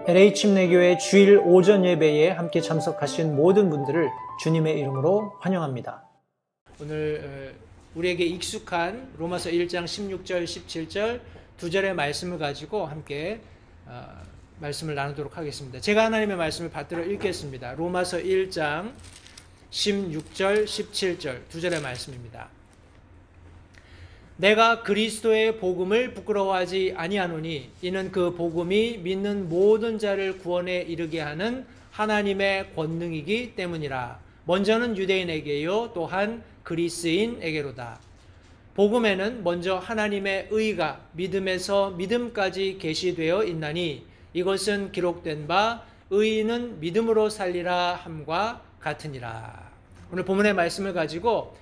LA 침례교회 주일 오전 예배에 함께 참석하신 모든 분들을 주님의 이름으로 환영합니다. 오늘 우리에게 익숙한 로마서 1장 16절, 17절 두 절의 말씀을 가지고 함께 말씀을 나누도록 하겠습니다. 제가 하나님의 말씀을 받들어 읽겠습니다. 로마서 1장 16절, 17절 두 절의 말씀입니다. 내가 그리스도의 복음을 부끄러워하지 아니하노니 이는 그 복음이 믿는 모든 자를 구원에 이르게 하는 하나님의 권능이기 때문이라. 먼저는 유대인에게요 또한 그리스인에게로다. 복음에는 먼저 하나님의 의가 믿음에서 믿음까지 계시되어 있나니 이것은 기록된 바 의인은 믿음으로 살리라 함과 같으니라. 오늘 본문의 말씀을 가지고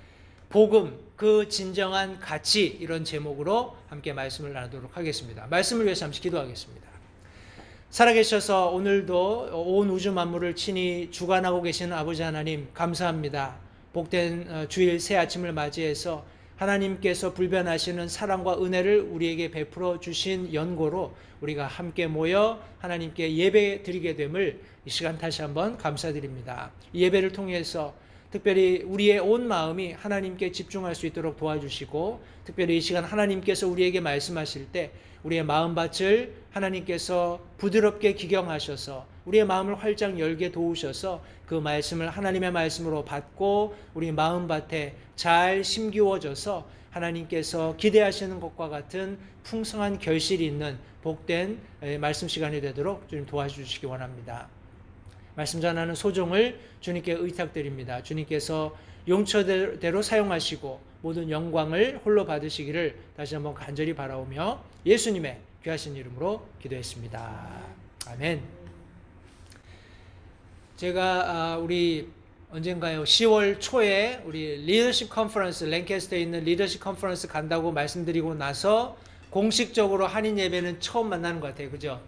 복음, 그 진정한 가치, 이런 제목으로 함께 말씀을 나누도록 하겠습니다. 말씀을 위해서 잠시 기도하겠습니다. 살아계셔서 오늘도 온 우주 만물을 친히 주관하고 계시는 아버지 하나님 감사합니다. 복된 주일 새 아침을 맞이해서 하나님께서 불변하시는 사랑과 은혜를 우리에게 베풀어 주신 연고로 우리가 함께 모여 하나님께 예배 드리게 됨을 이 시간 다시 한번 감사드립니다. 이 예배를 통해서 특별히 우리의 온 마음이 하나님께 집중할 수 있도록 도와주시고, 특별히 이 시간 하나님께서 우리에게 말씀하실 때 우리의 마음밭을 하나님께서 부드럽게 기경하셔서 우리의 마음을 활짝 열게 도우셔서 그 말씀을 하나님의 말씀으로 받고 우리 마음밭에 잘 심기워져서 하나님께서 기대하시는 것과 같은 풍성한 결실이 있는 복된 말씀 시간이 되도록 주님 도와주시기 원합니다. 말씀 전하는 소종을 주님께 의탁드립니다. 주님께서 용처대로 사용하시고 모든 영광을 홀로 받으시기를 다시 한번 간절히 바라오며 예수님의 귀하신 이름으로 기도했습니다. 아멘. 제가 우리 언젠가요? 10월 초에 우리 리더십 컨퍼런스, 랭캐스터에 있는 리더십 컨퍼런스 간다고 말씀드리고 나서 공식적으로 한인 예배는 처음 만나는 것 같아요. 그죠?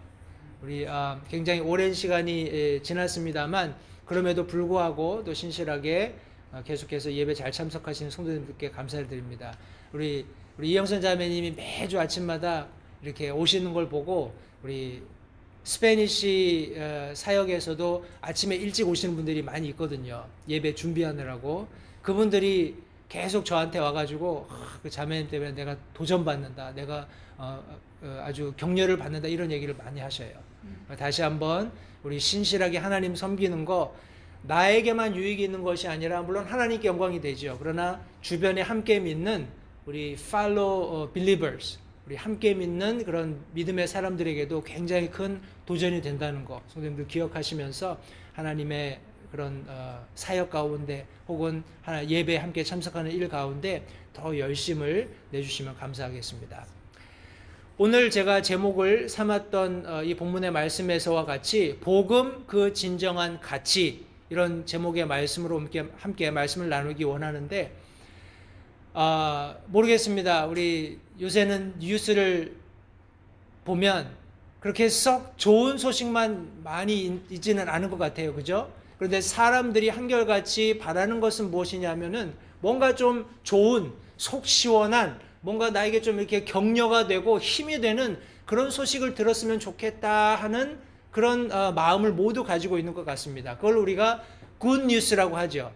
우리 굉장히 오랜 시간이 지났습니다만 그럼에도 불구하고 또 신실하게 계속해서 예배 잘 참석하시는 성도님들께 감사를 드립니다. 우리 이영선 자매님이 매주 아침마다 이렇게 오시는 걸 보고 우리 스페니시 사역에서도 아침에 일찍 오시는 분들이 많이 있거든요. 예배 준비하느라고. 그분들이 계속 저한테 와가지고 그 자매님 때문에 내가 도전받는다, 내가 아주 격려를 받는다, 이런 얘기를 많이 하셔요. 다시 한번 우리 신실하게 하나님 섬기는 거 나에게만 유익이 있는 것이 아니라 물론 하나님께 영광이 되죠. 그러나 주변에 함께 믿는 우리 fellow believers, 우리 함께 믿는 그런 믿음의 사람들에게도 굉장히 큰 도전이 된다는 거 성도님들 기억하시면서 하나님의 그런 사역 가운데 혹은 예배에 함께 참석하는 일 가운데 더 열심을 내주시면 감사하겠습니다. 오늘 제가 제목을 삼았던 이 본문의 말씀에서와 같이 복음 그 진정한 가치, 이런 제목의 말씀으로 함께 말씀을 나누기 원하는데 모르겠습니다. 우리 요새는 뉴스를 보면 그렇게 썩 좋은 소식만 많이 있지는 않은 것 같아요. 그죠? 그런데 사람들이 한결같이 바라는 것은 무엇이냐면은 뭔가 좀 좋은, 속 시원한, 뭔가 나에게 좀 이렇게 격려가 되고 힘이 되는 그런 소식을 들었으면 좋겠다 하는 그런 마음을 모두 가지고 있는 것 같습니다. 그걸 우리가 good news라고 하죠.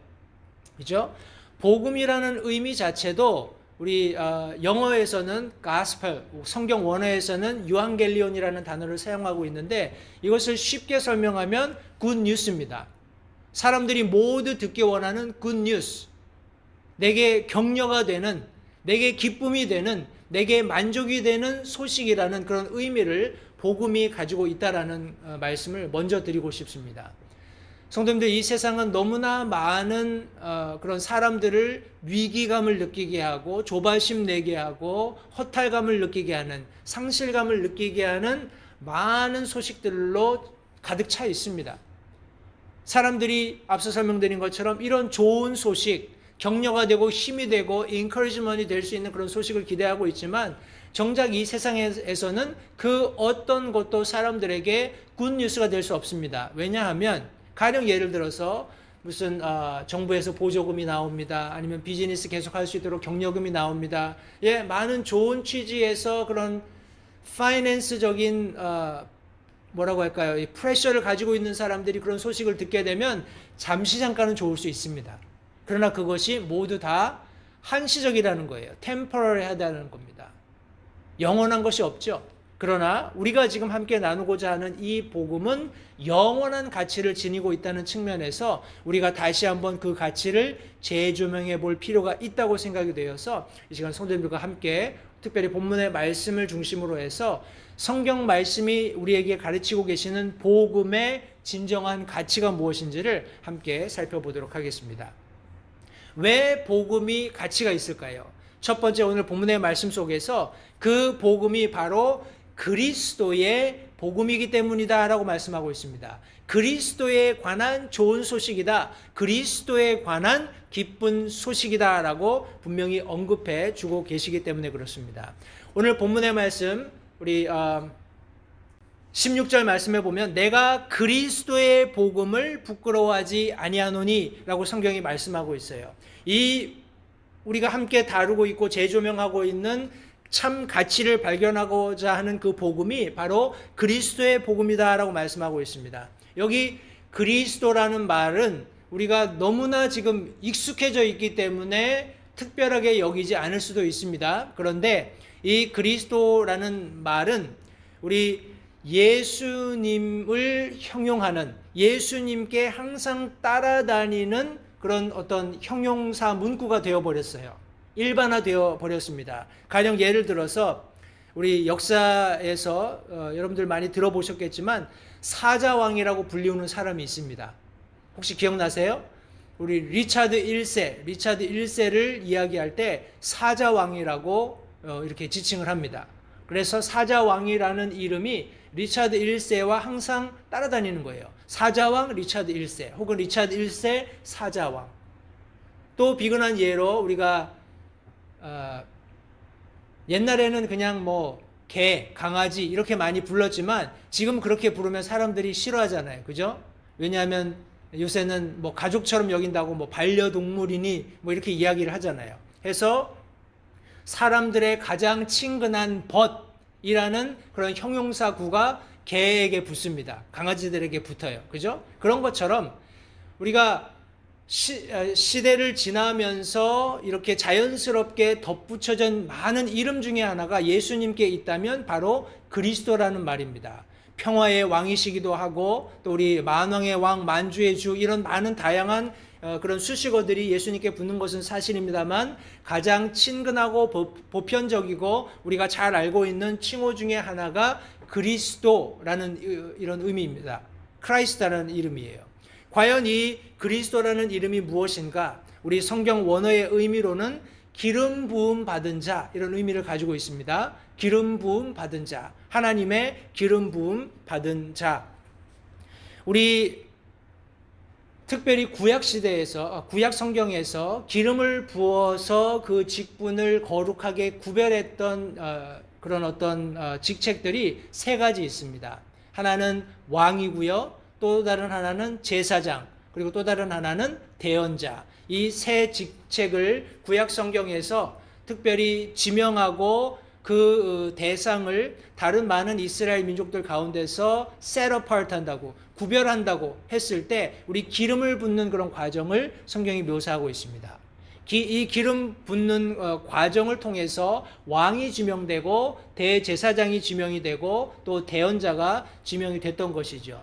그죠? 복음이라는 의미 자체도 우리 영어에서는 gospel, 성경 원어에서는 유앙겔리온이라는 단어를 사용하고 있는데 이것을 쉽게 설명하면 good news입니다. 사람들이 모두 듣기 원하는 good news, 내게 격려가 되는, 내게 기쁨이 되는, 내게 만족이 되는 소식이라는 그런 의미를 복음이 가지고 있다라는 말씀을 먼저 드리고 싶습니다. 성도님들, 이 세상은 너무나 많은 그런 사람들을 위기감을 느끼게 하고 조바심 내게 하고 허탈감을 느끼게 하는, 상실감을 느끼게 하는 많은 소식들로 가득 차 있습니다. 사람들이 앞서 설명드린 것처럼 이런 좋은 소식, 격려가 되고 힘이 되고 encouragement이 될 수 있는 그런 소식을 기대하고 있지만 정작 이 세상에서는 그 어떤 것도 사람들에게 굿뉴스가 될 수 없습니다. 왜냐하면 가령 예를 들어서 무슨 정부에서 보조금이 나옵니다. 아니면 비즈니스 계속할 수 있도록 격려금이 나옵니다. 예, 많은 좋은 취지에서 그런 파이낸스적인 뭐라고 할까요? 이 프레셔를 가지고 있는 사람들이 그런 소식을 듣게 되면 잠시 잠깐은 좋을 수 있습니다. 그러나 그것이 모두 다 한시적이라는 거예요. 템퍼러리하다는 겁니다. 영원한 것이 없죠. 그러나 우리가 지금 함께 나누고자 하는 이 복음은 영원한 가치를 지니고 있다는 측면에서 우리가 다시 한번 그 가치를 재조명해 볼 필요가 있다고 생각이 되어서 이 시간 성도님들과 함께 특별히 본문의 말씀을 중심으로 해서 성경 말씀이 우리에게 가르치고 계시는 복음의 진정한 가치가 무엇인지를 함께 살펴보도록 하겠습니다. 왜 복음이 가치가 있을까요? 첫 번째, 오늘 본문의 말씀 속에서 그 복음이 바로 그리스도의 복음이기 때문이다 라고 말씀하고 있습니다. 그리스도에 관한 좋은 소식이다, 그리스도에 관한 기쁜 소식이다 라고 분명히 언급해 주고 계시기 때문에 그렇습니다. 오늘 본문의 말씀, 우리 16절 말씀에 보면 내가 그리스도의 복음을 부끄러워하지 아니하노니 라고 성경이 말씀하고 있어요. 이 우리가 함께 다루고 있고 재조명하고 있는 참 가치를 발견하고자 하는 그 복음이 바로 그리스도의 복음이다 라고 말씀하고 있습니다. 여기 그리스도라는 말은 우리가 너무나 지금 익숙해져 있기 때문에 특별하게 여기지 않을 수도 있습니다. 그런데 이 그리스도라는 말은 우리 예수님을 형용하는, 예수님께 항상 따라다니는 그런 어떤 형용사 문구가 되어버렸어요. 일반화되어 버렸습니다. 가령 예를 들어서 우리 역사에서 여러분들 많이 들어보셨겠지만 사자왕이라고 불리우는 사람이 있습니다. 혹시 기억나세요? 우리 리차드 1세를 이야기할 때 사자왕이라고 이렇게 지칭을 합니다. 그래서 사자왕이라는 이름이 리차드 1세와 항상 따라다니는 거예요. 사자왕 리차드 1세 혹은 리차드 1세 사자왕. 또 비근한 예로 우리가 옛날에는 그냥 뭐 개, 강아지 이렇게 많이 불렀지만 지금 그렇게 부르면 사람들이 싫어하잖아요. 그죠? 왜냐하면 요새는 뭐 가족처럼 여긴다고 뭐 반려동물이니 뭐 이렇게 이야기를 하잖아요. 해서 사람들의 가장 친근한 벗이라는 그런 형용사구가 개에게 붙습니다. 강아지들에게 붙어요. 그죠? 그런 것처럼 우리가 시대를 지나면서 이렇게 자연스럽게 덧붙여진 많은 이름 중에 하나가 예수님께 있다면 바로 그리스도라는 말입니다. 평화의 왕이시기도 하고 또 우리 만왕의 왕, 만주의 주 이런 많은 다양한 그런 수식어들이 예수님께 붙는 것은 사실입니다만 가장 친근하고 보편적이고 우리가 잘 알고 있는 칭호 중에 하나가 그리스도라는 이런 의미입니다. 크라이스트라는 이름이에요. 과연 이 그리스도라는 이름이 무엇인가? 우리 성경 원어의 의미로는 기름 부음 받은 자 이런 의미를 가지고 있습니다. 기름 부음 받은 자, 하나님의 기름 부음 받은 자. 우리 특별히 구약 시대에서 구약 성경에서 기름을 부어서 그 직분을 거룩하게 구별했던 그런 어떤 직책들이 세 가지 있습니다. 하나는 왕이고요. 또 다른 하나는 제사장, 그리고 또 다른 하나는 대언자. 이 세 직책을 구약 성경에서 특별히 지명하고 그 대상을 다른 많은 이스라엘 민족들 가운데서 set apart 한다고, 구별한다고 했을 때 우리 기름을 붓는 그런 과정을 성경이 묘사하고 있습니다. 이 기름 붓는 과정을 통해서 왕이 지명되고 대제사장이 지명이 되고 또 대언자가 지명이 됐던 것이죠.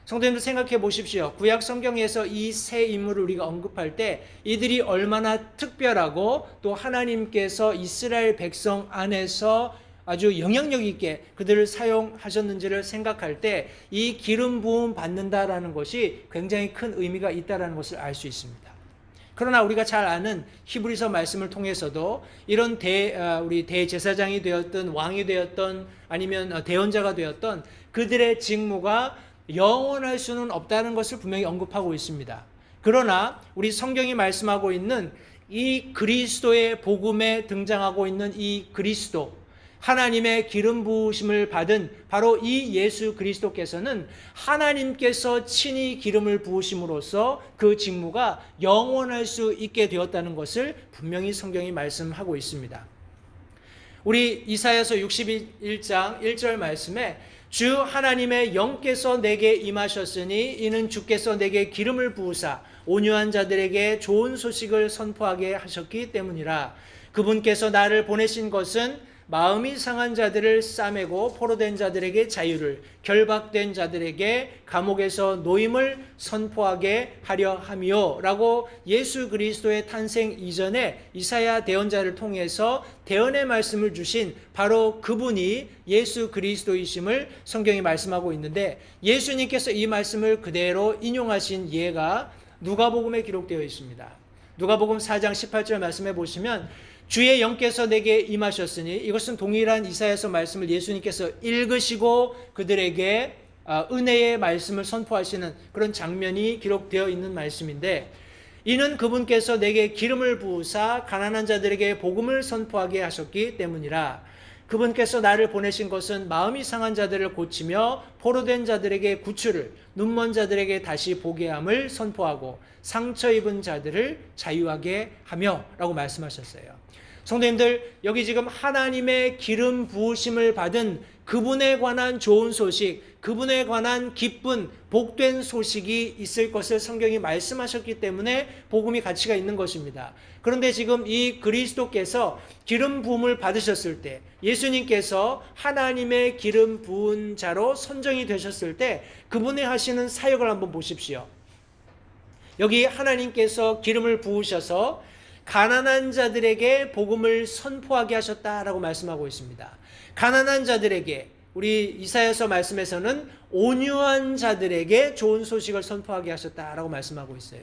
성도님들 생각해 보십시오. 구약 성경에서 이 세 인물을 우리가 언급할 때 이들이 얼마나 특별하고 또 하나님께서 이스라엘 백성 안에서 아주 영향력 있게 그들을 사용하셨는지를 생각할 때 이 기름 부음 받는다라는 것이 굉장히 큰 의미가 있다라는 것을 알 수 있습니다. 그러나 우리가 잘 아는 히브리서 말씀을 통해서도 이런 우리 대제사장이 되었던 왕이 되었던 아니면 대언자가 되었던 그들의 직무가 영원할 수는 없다는 것을 분명히 언급하고 있습니다. 그러나 우리 성경이 말씀하고 있는 이 그리스도의 복음에 등장하고 있는 이 그리스도, 하나님의 기름 부으심을 받은 바로 이 예수 그리스도께서는 하나님께서 친히 기름을 부으심으로써 그 직무가 영원할 수 있게 되었다는 것을 분명히 성경이 말씀하고 있습니다. 우리 이사야서 61장 1절 말씀에 주 하나님의 영께서 내게 임하셨으니 이는 주께서 내게 기름을 부으사 온유한 자들에게 좋은 소식을 선포하게 하셨기 때문이라. 그분께서 나를 보내신 것은 마음이 상한 자들을 싸매고 포로된 자들에게 자유를, 결박된 자들에게 감옥에서 노임을 선포하게 하려 함이요 라고 예수 그리스도의 탄생 이전에 이사야 대언자를 통해서 대언의 말씀을 주신 바로 그분이 예수 그리스도이심을 성경이 말씀하고 있는데, 예수님께서 이 말씀을 그대로 인용하신 예가 누가복음에 기록되어 있습니다. 누가복음 4장 18절 말씀해 보시면 주의 영께서 내게 임하셨으니, 이것은 동일한 이사야서 말씀을 예수님께서 읽으시고 그들에게 은혜의 말씀을 선포하시는 그런 장면이 기록되어 있는 말씀인데, 이는 그분께서 내게 기름을 부으사 가난한 자들에게 복음을 선포하게 하셨기 때문이라. 그분께서 나를 보내신 것은 마음이 상한 자들을 고치며 포로된 자들에게 구출을, 눈먼 자들에게 다시 보게 함을 선포하고 상처 입은 자들을 자유하게 하며 라고 말씀하셨어요. 성도님들, 여기 지금 하나님의 기름 부으심을 받은 그분에 관한 좋은 소식, 그분에 관한 기쁜 복된 소식이 있을 것을 성경이 말씀하셨기 때문에 복음이 가치가 있는 것입니다. 그런데 지금 이 그리스도께서 기름 부음을 받으셨을 때, 예수님께서 하나님의 기름 부은 자로 선정이 되셨을 때 그분이 하시는 사역을 한번 보십시오. 여기 하나님께서 기름을 부으셔서 가난한 자들에게 복음을 선포하게 하셨다라고 말씀하고 있습니다. 가난한 자들에게, 우리 이사야서 말씀에서는 온유한 자들에게 좋은 소식을 선포하게 하셨다라고 말씀하고 있어요.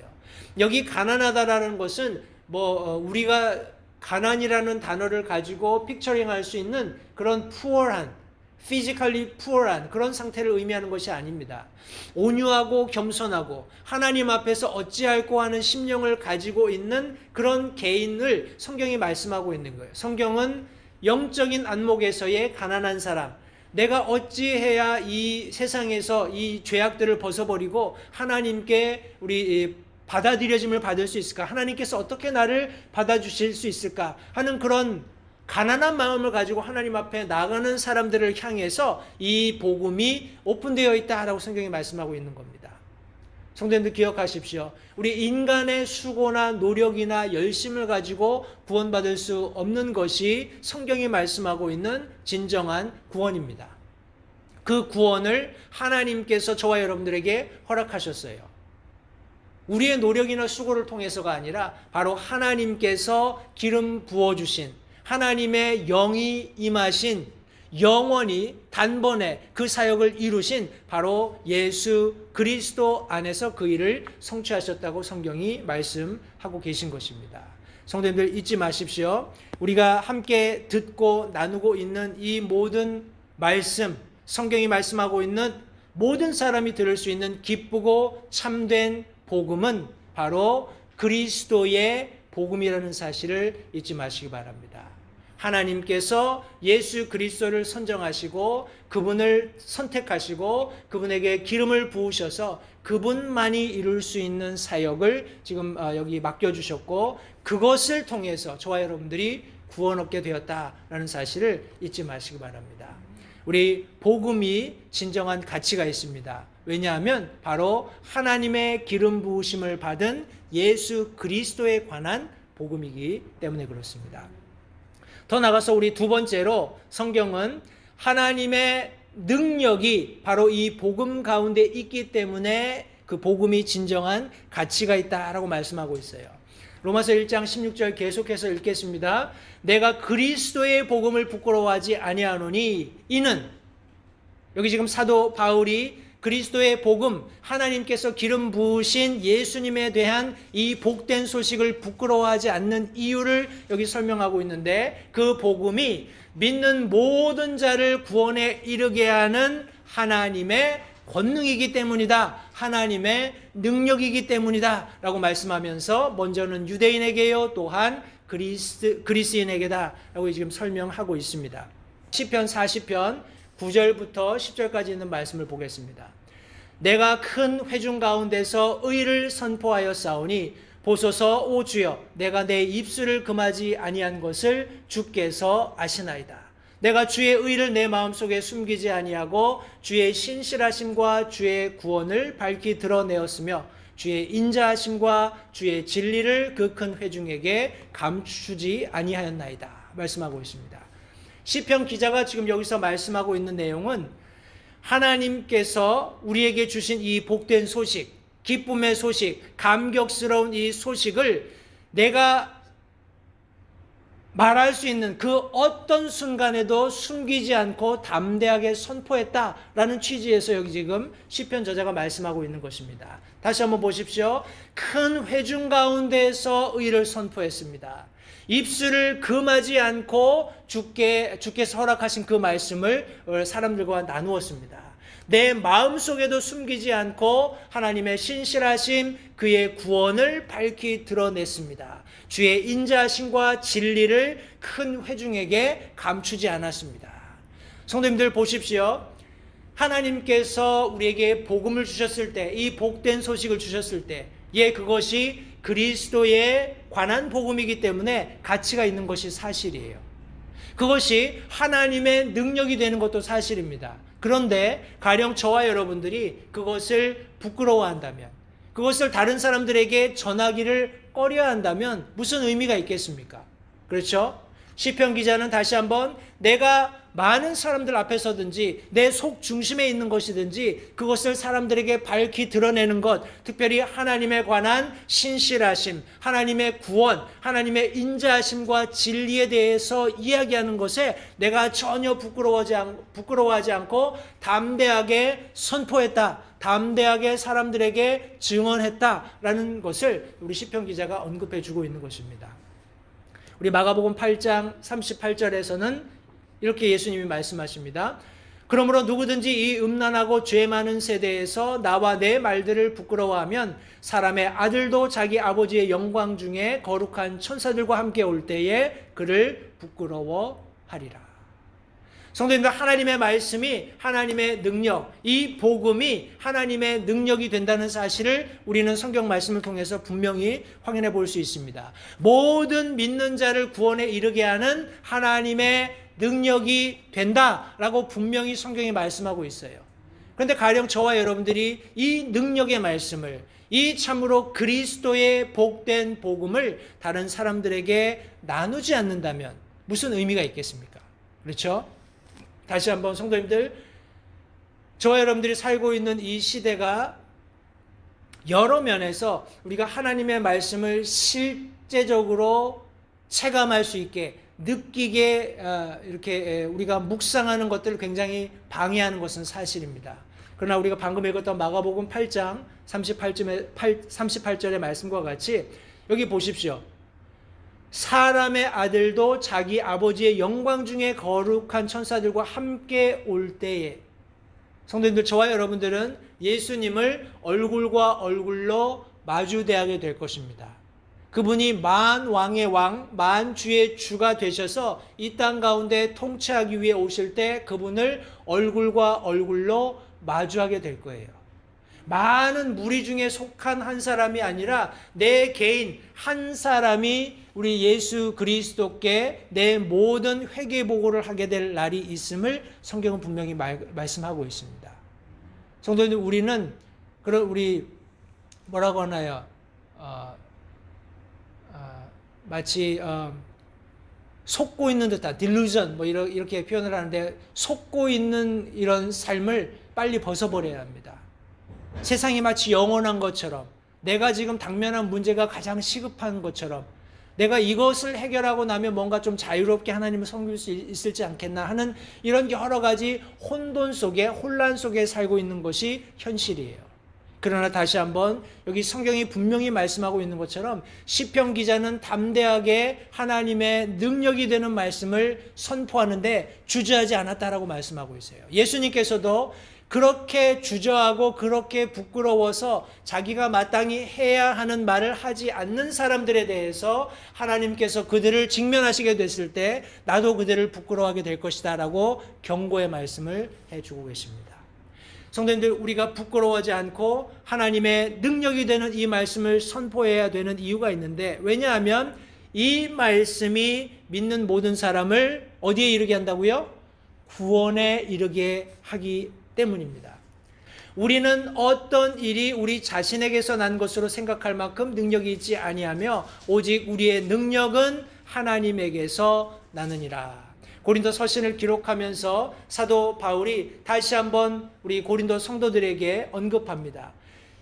여기 가난하다라는 것은 우리가 가난이라는 단어를 가지고 픽처링할 수 있는 그런 pure한, physically poor한 그런 상태를 의미하는 것이 아닙니다. 온유하고 겸손하고 하나님 앞에서 어찌할꼬 하는 심령을 가지고 있는 그런 개인을 성경이 말씀하고 있는 거예요. 성경은 영적인 안목에서의 가난한 사람, 내가 어찌해야 이 세상에서 이 죄악들을 벗어버리고 하나님께 우리 받아들여짐을 받을 수 있을까? 하나님께서 어떻게 나를 받아주실 수 있을까? 하는 그런 가난한 마음을 가지고 하나님 앞에 나가는 사람들을 향해서 이 복음이 오픈되어 있다라고 성경이 말씀하고 있는 겁니다. 성도님들 기억하십시오. 우리 인간의 수고나 노력이나 열심을 가지고 구원받을 수 없는 것이 성경이 말씀하고 있는 진정한 구원입니다. 그 구원을 하나님께서 저와 여러분들에게 허락하셨어요. 우리의 노력이나 수고를 통해서가 아니라 바로 하나님께서 기름 부어주신, 하나님의 영이 임하신, 영원히 단번에 그 사역을 이루신 바로 예수 그리스도 안에서 그 일을 성취하셨다고 성경이 말씀하고 계신 것입니다. 성도님들 잊지 마십시오. 우리가 함께 듣고 나누고 있는 이 모든 말씀, 성경이 말씀하고 있는 모든 사람이 들을 수 있는 기쁘고 참된 복음은 바로 그리스도의 복음이라는 사실을 잊지 마시기 바랍니다. 하나님께서 예수 그리스도를 선정하시고 그분을 선택하시고 그분에게 기름을 부으셔서 그분만이 이룰 수 있는 사역을 지금 여기 맡겨주셨고, 그것을 통해서 저와 여러분들이 구원 얻게 되었다라는 사실을 잊지 마시기 바랍니다. 우리 복음이 진정한 가치가 있습니다. 왜냐하면 바로 하나님의 기름 부으심을 받은 예수 그리스도에 관한 복음이기 때문에 그렇습니다. 더 나가서 우리 두 번째로 성경은 하나님의 능력이 바로 이 복음 가운데 있기 때문에 그 복음이 진정한 가치가 있다라고 말씀하고 있어요. 로마서 1장 16절 계속해서 읽겠습니다. 내가 그리스도의 복음을 부끄러워하지 아니하노니 이는, 여기 지금 사도 바울이 그리스도의 복음, 하나님께서 기름 부으신 예수님에 대한 이 복된 소식을 부끄러워하지 않는 이유를 여기 설명하고 있는데, 그 복음이 믿는 모든 자를 구원에 이르게 하는 하나님의 권능이기 때문이다, 하나님의 능력이기 때문이다 라고 말씀하면서 먼저는 유대인에게요 또한 그리스인에게다 라고 지금 설명하고 있습니다. 시편 40편 9절부터 10절까지 있는 말씀을 보겠습니다. 내가 큰 회중 가운데서 의를 선포하여 싸우니 보소서 오 주여 내가 내 입술을 금하지 아니한 것을 주께서 아시나이다. 내가 주의 의를 내 마음속에 숨기지 아니하고 주의 신실하심과 주의 구원을 밝히 드러내었으며 주의 인자하심과 주의 진리를 그 큰 회중에게 감추지 아니하였나이다 말씀하고 있습니다. 시편 기자가 지금 여기서 말씀하고 있는 내용은 하나님께서 우리에게 주신 이 복된 소식, 기쁨의 소식, 감격스러운 이 소식을 내가 말할 수 있는 그 어떤 순간에도 숨기지 않고 담대하게 선포했다라는 취지에서 여기 지금 시편 저자가 말씀하고 있는 것입니다. 다시 한번 보십시오. 큰 회중 가운데서 의를 선포했습니다. 입술을 금하지 않고 주께서 허락하신 그 말씀을 사람들과 나누었습니다. 내 마음속에도 숨기지 않고 하나님의 신실하심, 그의 구원을 밝히 드러냈습니다. 주의 인자하심과 진리를 큰 회중에게 감추지 않았습니다. 성도님들 보십시오. 하나님께서 우리에게 복음을 주셨을 때, 이 복된 소식을 주셨을 때, 그것이 그리스도에 관한 복음이기 때문에 가치가 있는 것이 사실이에요. 그것이 하나님의 능력이 되는 것도 사실입니다. 그런데 가령 저와 여러분들이 그것을 부끄러워한다면, 그것을 다른 사람들에게 전하기를 꺼려한다면 무슨 의미가 있겠습니까? 그렇죠? 시편 기자는 다시 한번 내가 많은 사람들 앞에서든지 내 속 중심에 있는 것이든지 그것을 사람들에게 밝히 드러내는 것, 특별히 하나님에 관한 신실하심, 하나님의 구원, 하나님의 인자하심과 진리에 대해서 이야기하는 것에 내가 전혀 부끄러워하지 않고 담대하게 선포했다, 담대하게 사람들에게 증언했다라는 것을 우리 시편 기자가 언급해 주고 있는 것입니다. 우리 마가복음 8장 38절에서는 이렇게 예수님이 말씀하십니다. 그러므로 누구든지 이 음란하고 죄 많은 세대에서 나와 내 말들을 부끄러워하면 사람의 아들도 자기 아버지의 영광 중에 거룩한 천사들과 함께 올 때에 그를 부끄러워하리라. 성도님들, 하나님의 말씀이 하나님의 능력, 이 복음이 하나님의 능력이 된다는 사실을 우리는 성경 말씀을 통해서 분명히 확인해 볼 수 있습니다. 모든 믿는 자를 구원에 이르게 하는 하나님의 능력이 된다라고 분명히 성경이 말씀하고 있어요. 그런데 가령 저와 여러분들이 이 능력의 말씀을, 이 참으로 그리스도의 복된 복음을 다른 사람들에게 나누지 않는다면 무슨 의미가 있겠습니까? 그렇죠? 다시 한번 성도님들, 저와 여러분들이 살고 있는 이 시대가 여러 면에서 우리가 하나님의 말씀을 실제적으로 체감할 수 있게, 느끼게 이렇게 우리가 묵상하는 것들을 굉장히 방해하는 것은 사실입니다. 그러나 우리가 방금 읽었던 마가복음 8장 38절의 말씀과 같이 여기 보십시오. 사람의 아들도 자기 아버지의 영광 중에 거룩한 천사들과 함께 올 때에, 성도님들, 저와 여러분들은 예수님을 얼굴과 얼굴로 마주대하게 될 것입니다. 그분이 만왕의 왕, 만주의 주가 되셔서 이 땅 가운데 통치하기 위해 오실 때 그분을 얼굴과 얼굴로 마주하게 될 거예요. 많은 무리 중에 속한 한 사람이 아니라 내 개인 한 사람이 우리 예수 그리스도께 내 모든 회개보고를 하게 될 날이 있음을 성경은 분명히 말씀하고 있습니다. 성도님들, 우리는 우리 뭐라고 하나요? 마치 속고 있는 듯한 delusion 이렇게 표현을 하는데, 속고 있는 이런 삶을 빨리 벗어버려야 합니다. 세상이 마치 영원한 것처럼, 내가 지금 당면한 문제가 가장 시급한 것처럼, 내가 이것을 해결하고 나면 뭔가 좀 자유롭게 하나님을 섬길 수 있을지 않겠나 하는 이런 여러 가지 혼돈 속에, 혼란 속에 살고 있는 것이 현실이에요. 그러나 다시 한번 여기 성경이 분명히 말씀하고 있는 것처럼 시편 기자는 담대하게 하나님의 능력이 되는 말씀을 선포하는데 주저하지 않았다라고 말씀하고 있어요. 예수님께서도 그렇게 주저하고 그렇게 부끄러워서 자기가 마땅히 해야 하는 말을 하지 않는 사람들에 대해서 하나님께서 그들을 직면하시게 됐을 때 나도 그들을 부끄러워하게 될 것이다 라고 경고의 말씀을 해주고 계십니다. 성도님들, 우리가 부끄러워하지 않고 하나님의 능력이 되는 이 말씀을 선포해야 되는 이유가 있는데, 왜냐하면 이 말씀이 믿는 모든 사람을 어디에 이르게 한다고요? 구원에 이르게 하기 때문입니다. 우리는 어떤 일이 우리 자신에게서 난 것으로 생각할 만큼 능력이 있지 아니하며 오직 우리의 능력은 하나님에게서 나느니라. 고린도 서신을 기록하면서 사도 바울이 다시 한번 우리 고린도 성도들에게 언급합니다.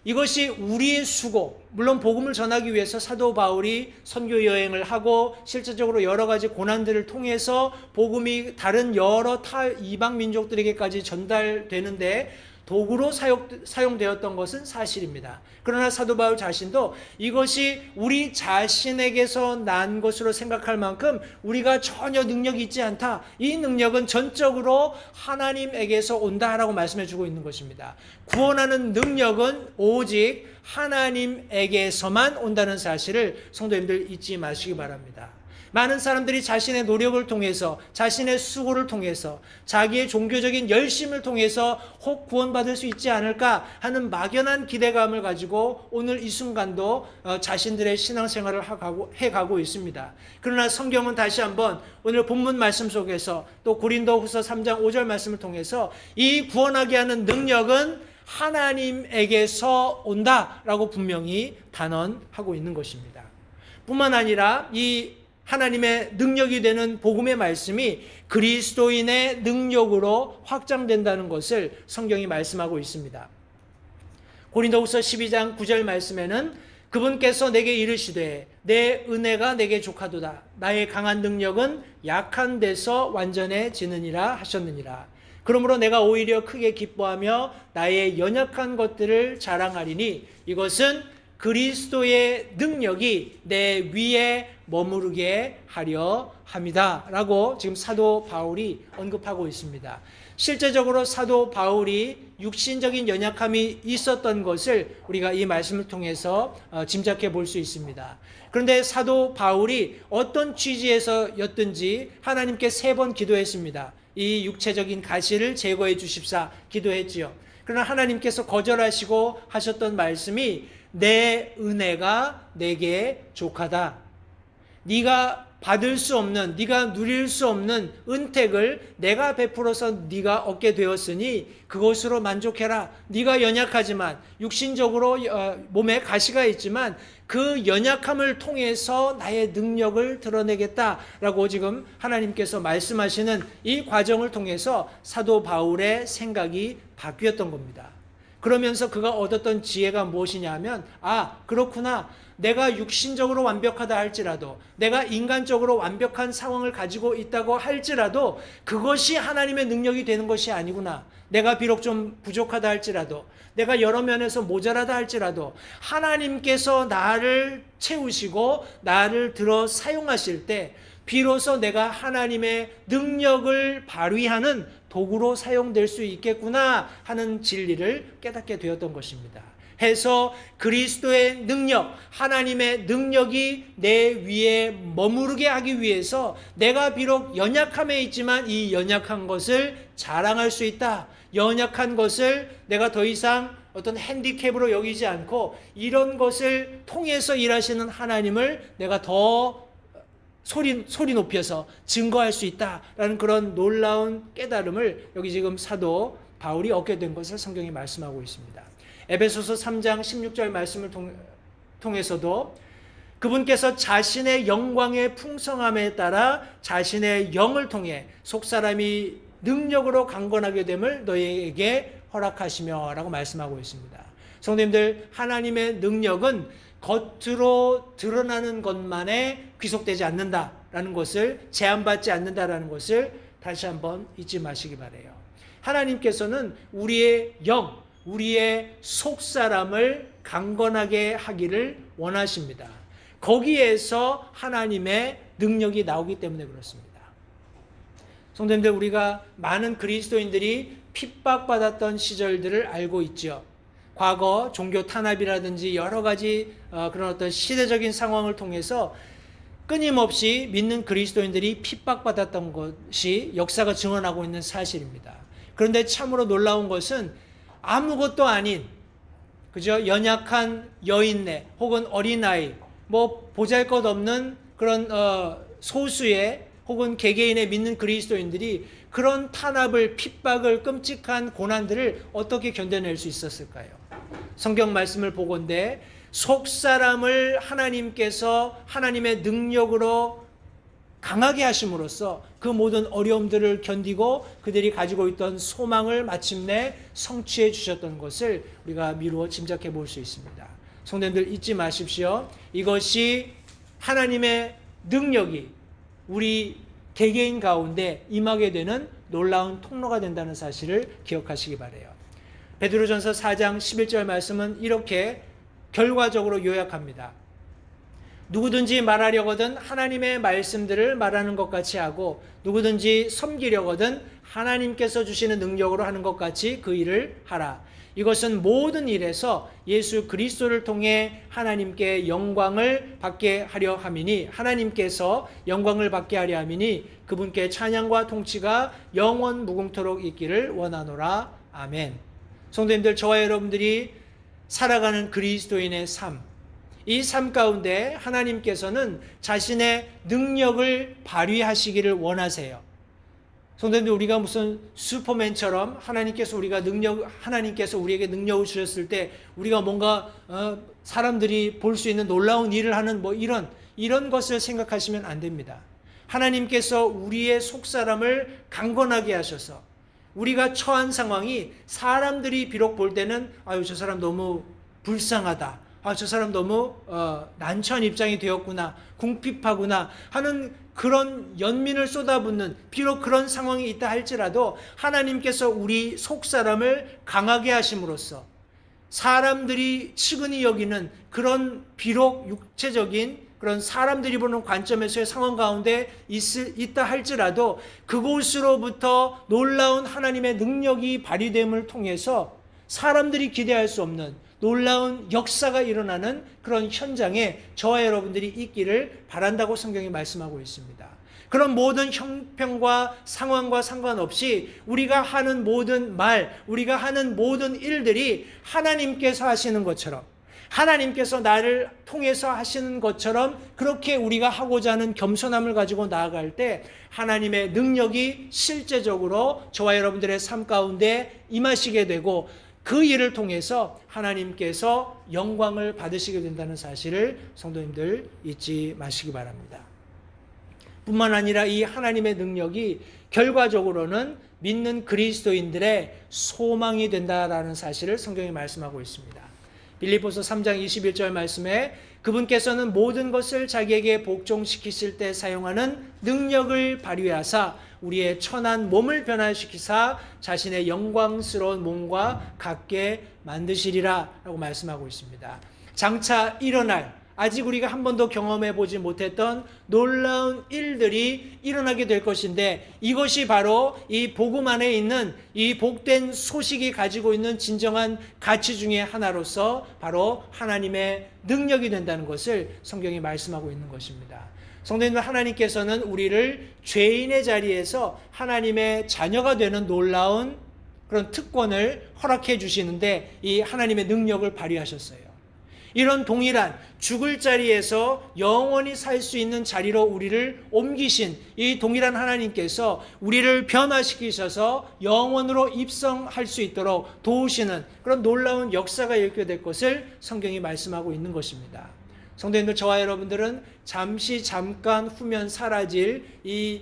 이것이 우리의 수고, 물론 복음을 전하기 위해서 사도 바울이 선교 여행을 하고 실제적으로 여러 가지 고난들을 통해서 복음이 다른 여러 이방 민족들에게까지 전달되는데 도구로 사용되었던 것은 사실입니다. 그러나 사도 바울 자신도 이것이 우리 자신에게서 난 것으로 생각할 만큼 우리가 전혀 능력이 있지 않다. 이 능력은 전적으로 하나님에게서 온다라고 말씀해 주고 있는 것입니다. 구원하는 능력은 오직 하나님에게서만 온다는 사실을 성도님들 잊지 마시기 바랍니다. 많은 사람들이 자신의 노력을 통해서, 자신의 수고를 통해서, 자기의 종교적인 열심을 통해서 혹 구원받을 수 있지 않을까 하는 막연한 기대감을 가지고 오늘 이 순간도 자신들의 신앙생활을 해가고 있습니다. 그러나 성경은 다시 한번 오늘 본문 말씀 속에서 또 고린도후서 3장 5절 말씀을 통해서 이 구원하게 하는 능력은 하나님에게서 온다라고 분명히 단언하고 있는 것입니다. 뿐만 아니라 이 하나님의 능력이 되는 복음의 말씀이 그리스도인의 능력으로 확장된다는 것을 성경이 말씀하고 있습니다. 고린도후서 12장 9절 말씀에는 그분께서 내게 이르시되 내 은혜가 내게 족하도다. 나의 강한 능력은 약한 데서 완전해지느니라 하셨느니라. 그러므로 내가 오히려 크게 기뻐하며 나의 연약한 것들을 자랑하리니 이것은 그리스도의 능력이 내 위에 머무르게 하려 함이다 라고 지금 사도 바울이 언급하고 있습니다. 실제적으로 사도 바울이 육신적인 연약함이 있었던 것을 우리가 이 말씀을 통해서 짐작해 볼 수 있습니다. 그런데 사도 바울이 어떤 취지에서였든지 하나님께 3번 기도했습니다. 이 육체적인 가시를 제거해 주십사 기도했지요. 그러나 하나님께서 거절하시고 하셨던 말씀이 내 은혜가 내게 족하다. 네가 받을 수 없는, 네가 누릴 수 없는 은택을 내가 베풀어서 네가 얻게 되었으니 그것으로 만족해라. 네가 연약하지만 육신적으로 몸에 가시가 있지만 그 연약함을 통해서 나의 능력을 드러내겠다라고 지금 하나님께서 말씀하시는 이 과정을 통해서 사도 바울의 생각이 바뀌었던 겁니다. 그러면서 그가 얻었던 지혜가 무엇이냐 하면 그렇구나. 내가 육신적으로 완벽하다 할지라도, 내가 인간적으로 완벽한 상황을 가지고 있다고 할지라도 그것이 하나님의 능력이 되는 것이 아니구나. 내가 비록 좀 부족하다 할지라도, 내가 여러 면에서 모자라다 할지라도 하나님께서 나를 채우시고 나를 들어 사용하실 때 비로소 내가 하나님의 능력을 발휘하는 도구로 사용될 수 있겠구나 하는 진리를 깨닫게 되었던 것입니다. 해서 그리스도의 능력, 하나님의 능력이 내 위에 머무르게 하기 위해서 내가 비록 연약함에 있지만 이 연약한 것을 자랑할 수 있다. 연약한 것을 내가 더 이상 어떤 핸디캡으로 여기지 않고 이런 것을 통해서 일하시는 하나님을 내가 더 소리 높여서 증거할 수 있다라는 그런 놀라운 깨달음을 여기 지금 사도 바울이 얻게 된 것을 성경이 말씀하고 있습니다. 에베소서 3장 16절 말씀을 통해서도 그분께서 자신의 영광의 풍성함에 따라 자신의 영을 통해 속사람이 능력으로 강건하게 됨을 너희에게 허락하시며 라고 말씀하고 있습니다. 성도님들, 하나님의 능력은 겉으로 드러나는 것만에 귀속되지 않는다라는 것을, 제한받지 않는다라는 것을 다시 한번 잊지 마시기 바라요. 하나님께서는 우리의 영, 우리의 속사람을 강건하게 하기를 원하십니다. 거기에서 하나님의 능력이 나오기 때문에 그렇습니다. 성도님들, 우리가 많은 그리스도인들이 핍박받았던 시절들을 알고 있죠. 과거 종교 탄압이라든지 여러 가지 그런 어떤 시대적인 상황을 통해서 끊임없이 믿는 그리스도인들이 핍박받았던 것이 역사가 증언하고 있는 사실입니다. 그런데 참으로 놀라운 것은 아무것도 아닌, 그죠? 연약한 여인네 혹은 어린아이, 뭐 보잘것없는 그런 소수의 혹은 개개인의 믿는 그리스도인들이 그런 탄압을, 핍박을, 끔찍한 고난들을 어떻게 견뎌낼 수 있었을까요? 성경 말씀을 보건대 속사람을 하나님께서 하나님의 능력으로 강하게 하심으로써 그 모든 어려움들을 견디고 그들이 가지고 있던 소망을 마침내 성취해 주셨던 것을 우리가 미루어 짐작해 볼 수 있습니다. 성도님들 잊지 마십시오. 이것이 하나님의 능력이 우리 개개인 가운데 임하게 되는 놀라운 통로가 된다는 사실을 기억하시기 바라요. 베드로전서 4장 11절 말씀은 이렇게 결과적으로 요약합니다. 누구든지 말하려거든 하나님의 말씀들을 말하는 것 같이 하고 누구든지 섬기려거든 하나님께서 주시는 능력으로 하는 것 같이 그 일을 하라. 이것은 모든 일에서 예수 그리스도를 통해 하나님께 영광을 받게 하려 함이니 하나님께서 영광을 받게 하려 함이니 그분께 찬양과 통치가 영원 무궁토록 있기를 원하노라. 아멘. 성도님들, 저와 여러분들이 살아가는 그리스도인의 삶, 이 삶 가운데 하나님께서는 자신의 능력을 발휘하시기를 원하세요. 성도님들, 우리가 무슨 슈퍼맨처럼 하나님께서 우리에게 능력을 주셨을 때 우리가 뭔가 사람들이 볼 수 있는 놀라운 일을 하는 뭐 이런 것을 생각하시면 안 됩니다. 하나님께서 우리의 속사람을 강건하게 하셔서 우리가 처한 상황이 사람들이 비록 볼 때는 아유 저 사람 너무 불쌍하다, 저 사람 너무 난처한 입장이 되었구나, 궁핍하구나 하는 그런 연민을 쏟아붓는, 비록 그런 상황이 있다 할지라도 하나님께서 우리 속사람을 강하게 하심으로써 사람들이 측은히 여기는 그런 비록 육체적인 그런 사람들이 보는 관점에서의 상황 가운데 있다 할지라도 그곳으로부터 놀라운 하나님의 능력이 발휘됨을 통해서 사람들이 기대할 수 없는 놀라운 역사가 일어나는 그런 현장에 저와 여러분들이 있기를 바란다고 성경이 말씀하고 있습니다. 그런 모든 형편과 상황과 상관없이 우리가 하는 모든 말, 우리가 하는 모든 일들이 하나님께서 하시는 것처럼, 하나님께서 나를 통해서 하시는 것처럼 그렇게 우리가 하고자 하는 겸손함을 가지고 나아갈 때 하나님의 능력이 실제적으로 저와 여러분들의 삶 가운데 임하시게 되고 그 일을 통해서 하나님께서 영광을 받으시게 된다는 사실을 성도님들 잊지 마시기 바랍니다. 뿐만 아니라 이 하나님의 능력이 결과적으로는 믿는 그리스도인들의 소망이 된다라는 사실을 성경이 말씀하고 있습니다. 빌립보서 3장 21절 말씀에 그분께서는 모든 것을 자기에게 복종시키실 때 사용하는 능력을 발휘하사 우리의 천한 몸을 변화시키사 자신의 영광스러운 몸과 같게 만드시리라 라고 말씀하고 있습니다. 장차 일어날, 아직 우리가 한 번도 경험해 보지 못했던 놀라운 일들이 일어나게 될 것인데 이것이 바로 이 복음 안에 있는 이 복된 소식이 가지고 있는 진정한 가치 중에 하나로서 바로 하나님의 능력이 된다는 것을 성경이 말씀하고 있는 것입니다. 성도님들, 하나님께서는 우리를 죄인의 자리에서 하나님의 자녀가 되는 놀라운 그런 특권을 허락해 주시는데 이 하나님의 능력을 발휘하셨어요. 이런 동일한 죽을 자리에서 영원히 살 수 있는 자리로 우리를 옮기신 이 동일한 하나님께서 우리를 변화시키셔서 영원으로 입성할 수 있도록 도우시는 그런 놀라운 역사가 일어나게 될 것을 성경이 말씀하고 있는 것입니다. 성도님들, 저와 여러분들은 잠깐 후면 사라질 이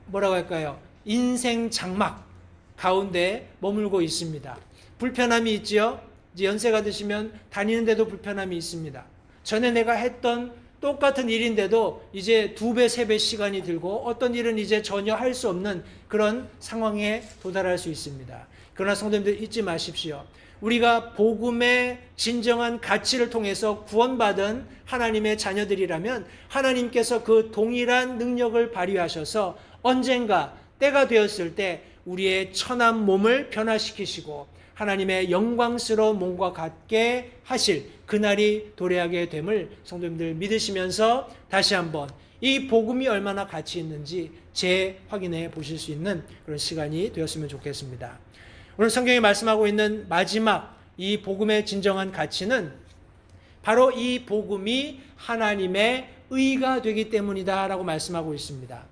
뭐라고 할까요? 인생 장막 가운데 머물고 있습니다. 불편함이 있지요. 이제 연세가 드시면 다니는데도 불편함이 있습니다. 전에 내가 했던 똑같은 일인데도 이제 2배, 3배 시간이 들고 어떤 일은 이제 전혀 할 수 없는 그런 상황에 도달할 수 있습니다. 그러나 성도님들 잊지 마십시오. 우리가 복음의 진정한 가치를 통해서 구원받은 하나님의 자녀들이라면 하나님께서 그 동일한 능력을 발휘하셔서 언젠가 때가 되었을 때 우리의 천한 몸을 변화시키시고 하나님의 영광스러운 몸과 같게 하실 그날이 도래하게 됨을 성도님들 믿으시면서 다시 한번 이 복음이 얼마나 가치 있는지 재확인해 보실 수 있는 그런 시간이 되었으면 좋겠습니다. 오늘 성경이 말씀하고 있는 마지막 이 복음의 진정한 가치는 바로 이 복음이 하나님의 의가 되기 때문이다라고 말씀하고 있습니다.